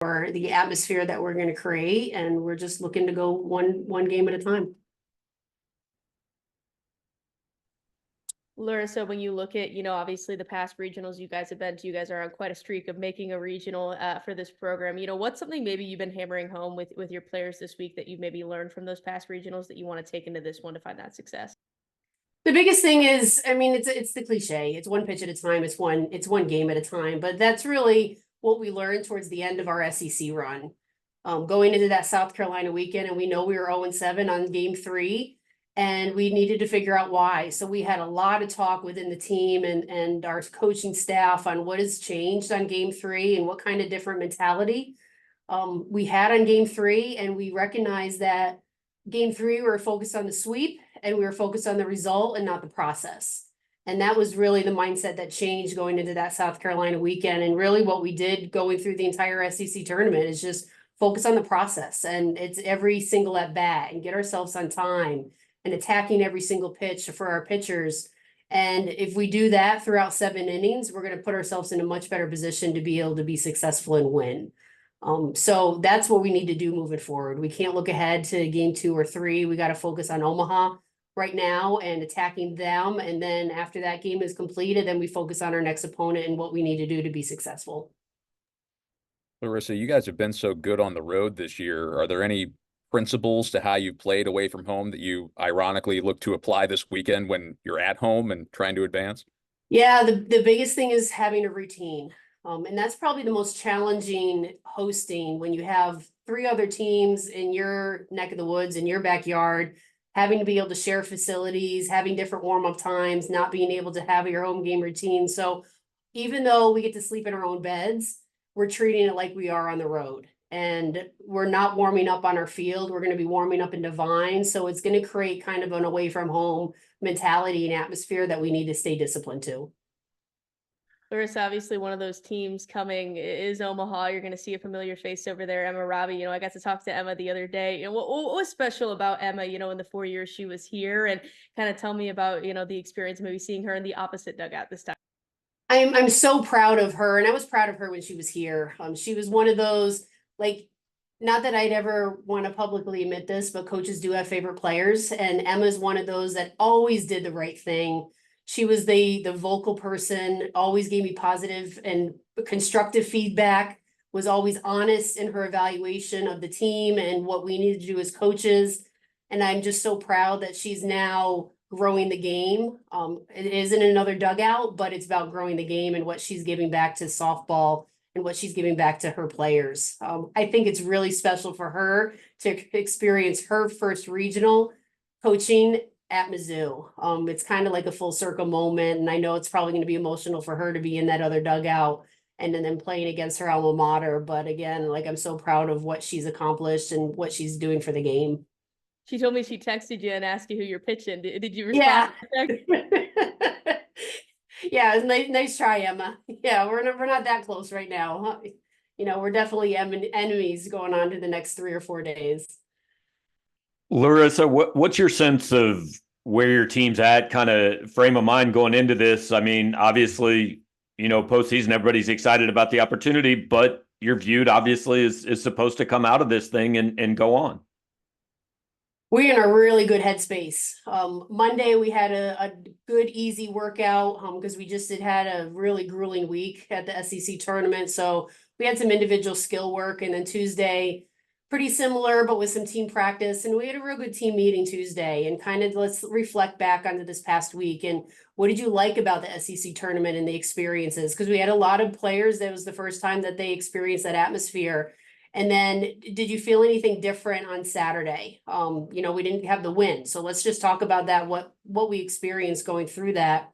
for the atmosphere that we're going to create. And we're just looking to go one game at a time. Larissa, when you look at, obviously the past regionals you guys have been to, you guys are on quite a streak of making a regional for this program. What's something maybe you've been hammering home with your players this week that you've maybe learned from those past regionals that you want to take into this one to find that success? The biggest thing is, I mean, it's the cliche. It's one pitch at a time. It's one game at a time. But that's really what we learned towards the end of our SEC run. Going into that South Carolina weekend, and we know we were 0-7 on game 3. And we needed to figure out why. So we had a lot of talk within the team and our coaching staff on what has changed on game 3 and what kind of different mentality we had on game 3. And we recognized that game 3, we were focused on the sweep and we were focused on the result and not the process. And that was really the mindset that changed going into that South Carolina weekend. And really what we did going through the entire SEC tournament is just focus on the process. And it's every single at bat and get ourselves on time and attacking every single pitch for our pitchers. And if we do that throughout 7 innings, we're going to put ourselves in a much better position to be able to be successful and win. So that's what we need to do moving forward. We can't look ahead to game 2 or 3. We got to focus on Omaha right now and attacking them. And then after that game is completed, then we focus on our next opponent and what we need to do to be successful. Larissa, you guys have been so good on the road this year. Are there any principles to how you played away from home that you ironically look to apply this weekend when you're at home and trying to advance? Yeah, the biggest thing is having a routine. And that's probably the most challenging hosting when you have 3 other teams in your neck of the woods, in your backyard, having to be able to share facilities, having different warm-up times, not being able to have your home game routine. So even though we get to sleep in our own beds, we're treating it like we are on the road. And we're not warming up on our field. We're going to be warming up in Devine. So it's going to create kind of an away from home mentality and atmosphere that we need to stay disciplined to. Larissa, obviously one of those teams coming is Omaha. You're going to see a familiar face over there, Emma Robi. I got to talk to Emma the other day. What was special about Emma, in the 4 years she was here, and kind of tell me about, the experience, maybe seeing her in the opposite dugout this time. I'm so proud of her, and I was proud of her when she was here. She was one of those, like, not that I'd ever want to publicly admit this, but coaches do have favorite players, and Emma's one of those that always did the right thing. She was the vocal person, always gave me positive and constructive feedback, was always honest in her evaluation of the team and what we needed to do as coaches. And I'm just so proud that she's now growing the game. It isn't another dugout, but it's about growing the game and what she's giving back to softball and what she's giving back to her players. I think it's really special for her to experience her first regional coaching at Mizzou. It's kind of like a full circle moment. And I know it's probably going to be emotional for her to be in that other dugout and then playing against her alma mater. But again, like, I'm so proud of what she's accomplished and what she's doing for the game. She told me she texted you and asked you who you're pitching. Did you respond? Yeah. Yeah, nice try, Emma. Yeah, we're not that close right now. We're definitely enemies going on to the next 3 or 4 days. Larissa, what's your sense of where your team's at, kind of frame of mind going into this? I mean, obviously, postseason, everybody's excited about the opportunity, but you're viewed obviously is supposed to come out of this thing and go on. We're in a really good headspace. Monday we had a good, easy workout because we just had a really grueling week at the SEC tournament. So we had some individual skill work, and then Tuesday, pretty similar, but with some team practice. And we had a real good team meeting Tuesday, and kind of let's reflect back onto this past week. And what did you like about the SEC tournament and the experiences? Because we had a lot of players that was the first time that they experienced that atmosphere. And then did you feel anything different on Saturday? We didn't have the win. So let's just talk about that, what we experienced going through that.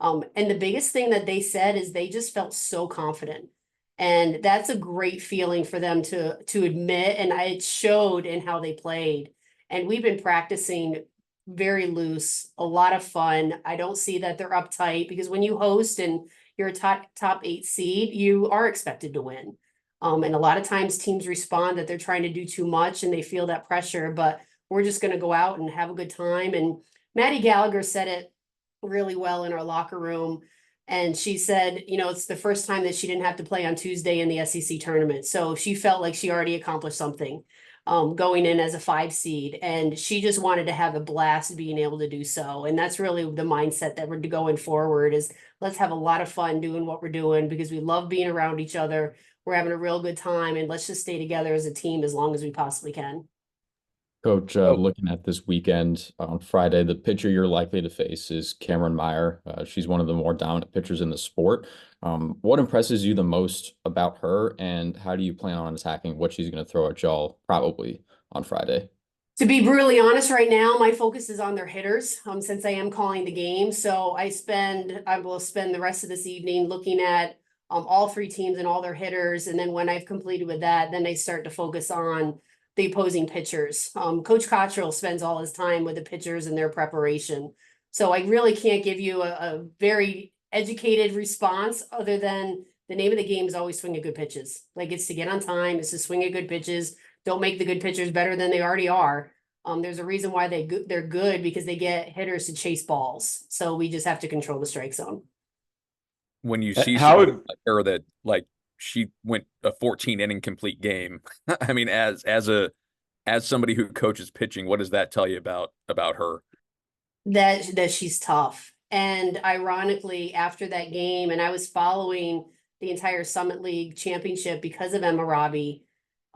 And the biggest thing that they said is they just felt so confident. And that's a great feeling for them to admit. And it showed in how they played. And we've been practicing very loose, a lot of fun. I don't see that they're uptight, because when you host and you're a top 8 seed, you are expected to win. And a lot of times teams respond that they're trying to do too much and they feel that pressure, but we're just going to go out and have a good time. And Maddie Gallagher said it really well in our locker room. And she said, it's the first time that she didn't have to play on Tuesday in the SEC tournament. So she felt like she already accomplished something going in as a 5 seed. And she just wanted to have a blast being able to do so. And that's really the mindset that we're going forward is let's have a lot of fun doing what we're doing because we love being around each other. We're having a real good time and let's just stay together as a team as long as we possibly can. Coach, looking at this weekend on Friday, the pitcher you're likely to face is Cameron Meyer. She's one of the more dominant pitchers in the sport. What impresses you the most about her, and how do you plan on attacking what she's going to throw at y'all probably on Friday? To be brutally honest, right now, my focus is on their hitters, since I am calling the game. So I will spend the rest of this evening looking at all 3 teams and all their hitters. And then when I've completed with that, then I start to focus on the opposing pitchers. Coach Cottrell spends all his time with the pitchers and their preparation. So I really can't give you a very educated response other than the name of the game is always swing at good pitches. Like it's to get on time, it's to swing at good pitches. Don't make the good pitchers better than they already are. There's a reason why they're good because they get hitters to chase balls. So we just have to control the strike zone. When you see How something like her that like she went a 14-inning complete game, I mean, as somebody who coaches pitching, what does that tell you about her? That she's tough. And ironically, after that game, and I was following the entire Summit League championship because of Emma Robi.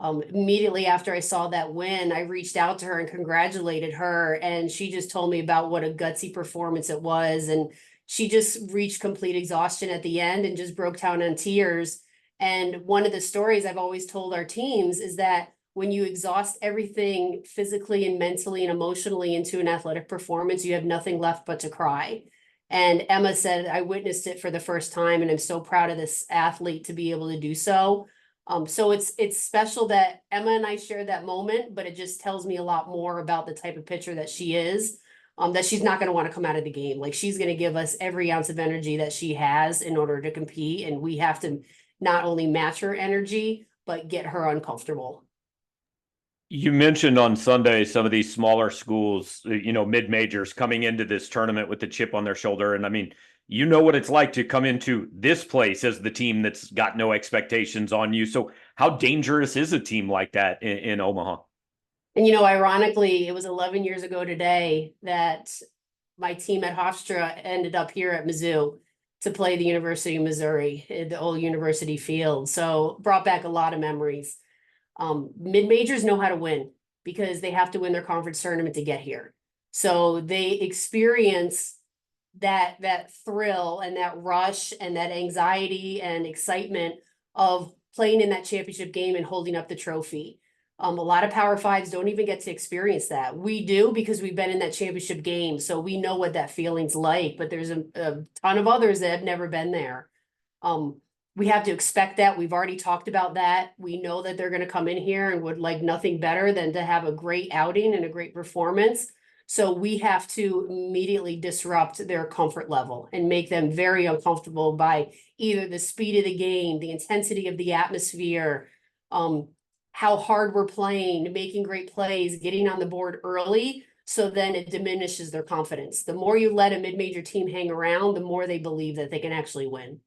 Immediately after I saw that win, I reached out to her and congratulated her. And she just told me about what a gutsy performance it was. And she just reached complete exhaustion at the end and just broke down in tears. And one of the stories I've always told our teams is that when you exhaust everything physically and mentally and emotionally into an athletic performance, you have nothing left but to cry. And Emma said, I witnessed it for the first time, and I'm so proud of this athlete to be able to do so. So it's special that Emma and I shared that moment, but it just tells me a lot more about the type of pitcher that she is, that she's not going to want to come out of the game. Like she's going to give us every ounce of energy that she has in order to compete. And we have to not only match her energy, but get her uncomfortable. You mentioned on Sunday some of these smaller schools, mid-majors coming into this tournament with the chip on their shoulder. And I mean, you know what it's like to come into this place as the team that's got no expectations on you. So how dangerous is a team like that in Omaha? And, ironically, it was 11 years ago today that my team at Hofstra ended up here at Mizzou to play the University of Missouri, the old university field. So brought back a lot of memories. Mid-majors know how to win because they have to win their conference tournament to get here. So they experience that thrill and that rush and that anxiety and excitement of playing in that championship game and holding up the trophy. A lot of Power Fives don't even get to experience that. We do because we've been in that championship game. So we know what that feeling's like, but there's a ton of others that have never been there. We have to expect that. We've already talked about that. We know that they're going to come in here and would like nothing better than to have a great outing and a great performance. So we have to immediately disrupt their comfort level and make them very uncomfortable by either the speed of the game, the intensity of the atmosphere, how hard we're playing, making great plays, getting on the board early. So then it diminishes their confidence. The more you let a mid-major team hang around, the more they believe that they can actually win.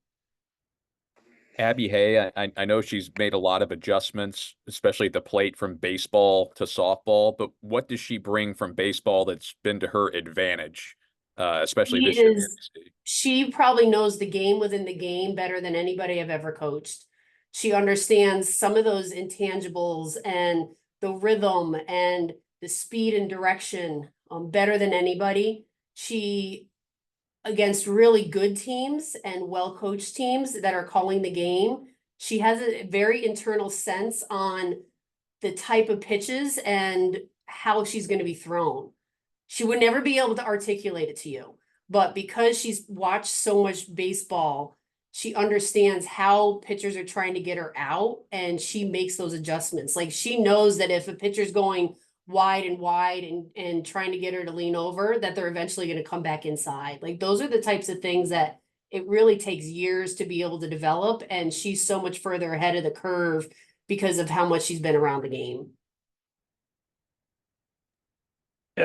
Abby Hay, I know she's made a lot of adjustments, especially at the plate from baseball to softball, but what does she bring from baseball that's been to her advantage, especially this year? She probably knows the game within the game better than anybody I've ever coached. She understands some of those intangibles and the rhythm and the speed and direction better than anybody. She against really good teams and well-coached teams that are calling the game, she has a very internal sense on the type of pitches and how she's going to be thrown. She would never be able to articulate it to you, but because she's watched so much baseball, she understands how pitchers are trying to get her out and she makes those adjustments. Like she knows that if a pitcher's going wide and trying to get her to lean over, that they're eventually going to come back inside. Like those are the types of things that it really takes years to be able to develop. And she's so much further ahead of the curve because of how much she's been around the game.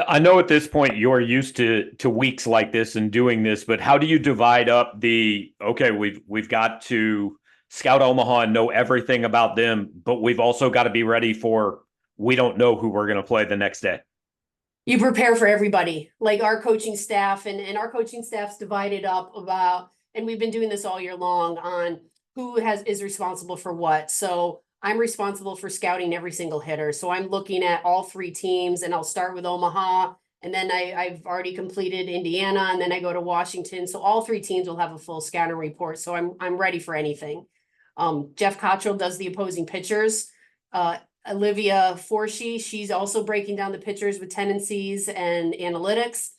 I know at this point you're used to weeks like this and doing this, but how do you divide up okay, we've got to scout Omaha and know everything about them, but we've also got to be ready for we don't know who we're going to play the next day. You prepare for everybody, like our coaching staff, and our coaching staff's divided up about, and we've been doing this all year long on who is responsible for what. So I'm responsible for scouting every single hitter. So I'm looking at all three teams, and I'll start with Omaha, and then I've already completed Indiana, and then I go to Washington. So all three teams will have a full scouting report. So I'm ready for anything. Jeff Cottrell does the opposing pitchers. Olivia Forshee, she's also breaking down the pitchers with tendencies and analytics.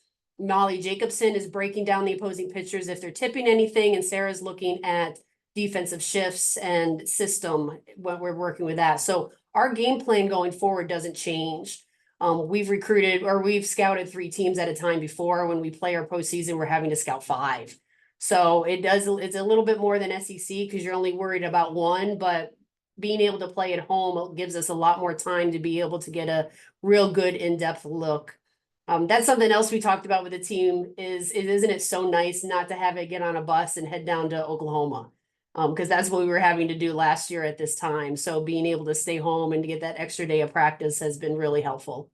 Molly Jacobson is breaking down the opposing pitchers if they're tipping anything, and Sarah's looking at defensive shifts and system when we're working with that. So our game plan going forward doesn't change. We've recruited or we've scouted 3 teams at a time before. When we play our postseason, we're having to scout 5. So it's a little bit more than SEC because you're only worried about one, but being able to play at home gives us a lot more time to be able to get a real good in-depth look. That's something else we talked about with the team isn't it so nice not to have it get on a bus and head down to Oklahoma? Because that's what we were having to do last year at this time. So being able to stay home and to get that extra day of practice has been really helpful.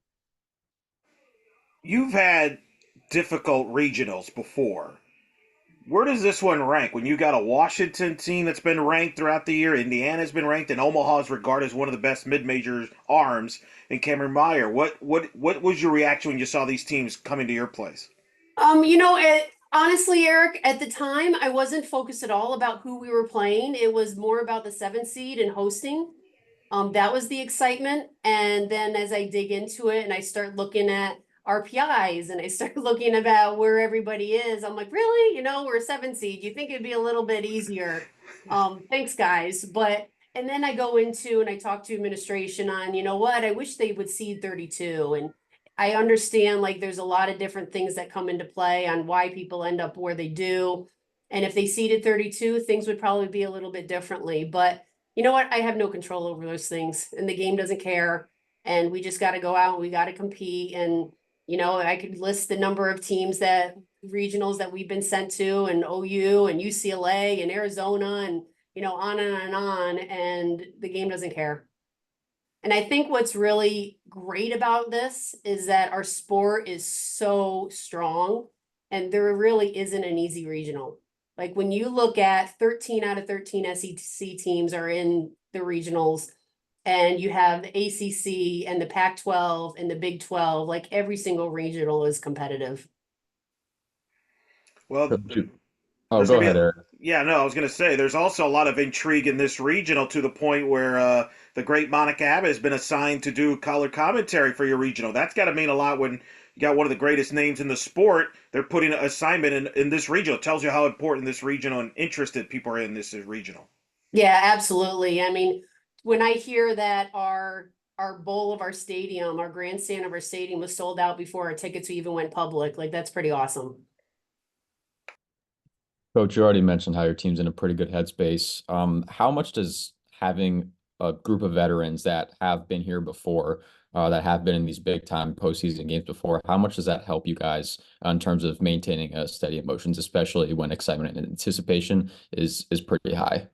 You've had difficult regionals before. Where does this one rank? When you got a Washington team that's been ranked throughout the year, Indiana's been ranked, and Omaha is regarded as one of the best mid-major arms, and Cameron Meyer. What was your reaction when you saw these teams coming to your place? Honestly, Eric, at the time, I wasn't focused at all about who we were playing. It was more about the 7th seed and hosting. That was the excitement. And then as I dig into it and I start looking at RPIs and I start looking about where everybody is, I'm like, really? We're a 7 seed. You think it'd be a little bit easier? Thanks, guys. And then I go into and I talk to administration on, what? I wish they would seed 32. And I understand like there's a lot of different things that come into play on why people end up where they do. And if they seeded 32, things would probably be a little bit differently. But you know what? I have no control over those things, and the game doesn't care. And we just got to go out and we got to compete. And, I could list the number of teams regionals that we've been sent to, and OU and UCLA and Arizona and, on and on. And the game doesn't care. And I think what's really great about this is that our sport is so strong, and there really isn't an easy regional. Like when you look at 13 out of 13 SEC teams are in the regionals, and you have the ACC and the Pac-12 and the Big 12, like every single regional is competitive. Well, Oh, go ahead, Eric. Yeah, no, I was going to say there's also a lot of intrigue in this regional to the point where the great Monica Abbott has been assigned to do color commentary for your regional. That's got to mean a lot when you got one of the greatest names in the sport. They're putting an assignment in this regional. It tells you how important this regional and interested people are in this regional. Yeah, absolutely. I mean, when I hear that our bowl of our stadium, our grandstand of our stadium was sold out before our tickets even went public, like that's pretty awesome. Coach, you already mentioned how your team's in a pretty good headspace. How much does having a group of veterans that have been here before, that have been in these big time postseason games before, how much does that help you guys in terms of maintaining steady emotions, especially when excitement and anticipation is pretty high?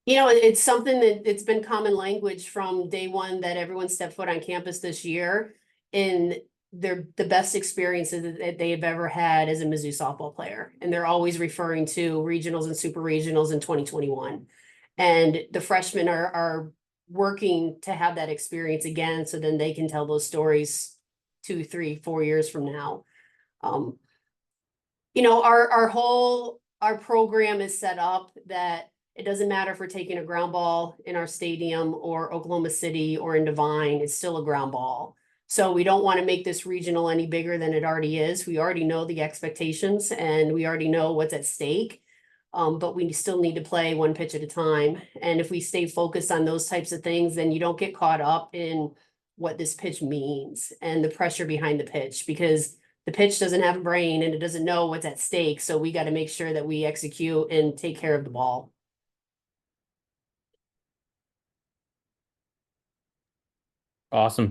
It's something that it's been common language from day one that everyone stepped foot on campus this year, and they're the best experiences that they've ever had as a Mizzou softball player. And they're always referring to regionals and super regionals in 2021. And the freshmen are working to have that experience again, so then they can tell those stories 2, 3, 4 years from now. Our program is set up that it doesn't matter if we're taking a ground ball in our stadium or Oklahoma City or in Devine, it's still a ground ball. So we don't want to make this regional any bigger than it already is. We already know the expectations and we already know what's at stake. But we still need to play one pitch at a time. And if we stay focused on those types of things, then you don't get caught up in what this pitch means and the pressure behind the pitch, because the pitch doesn't have a brain and it doesn't know what's at stake. So we got to make sure that we execute and take care of the ball. Awesome.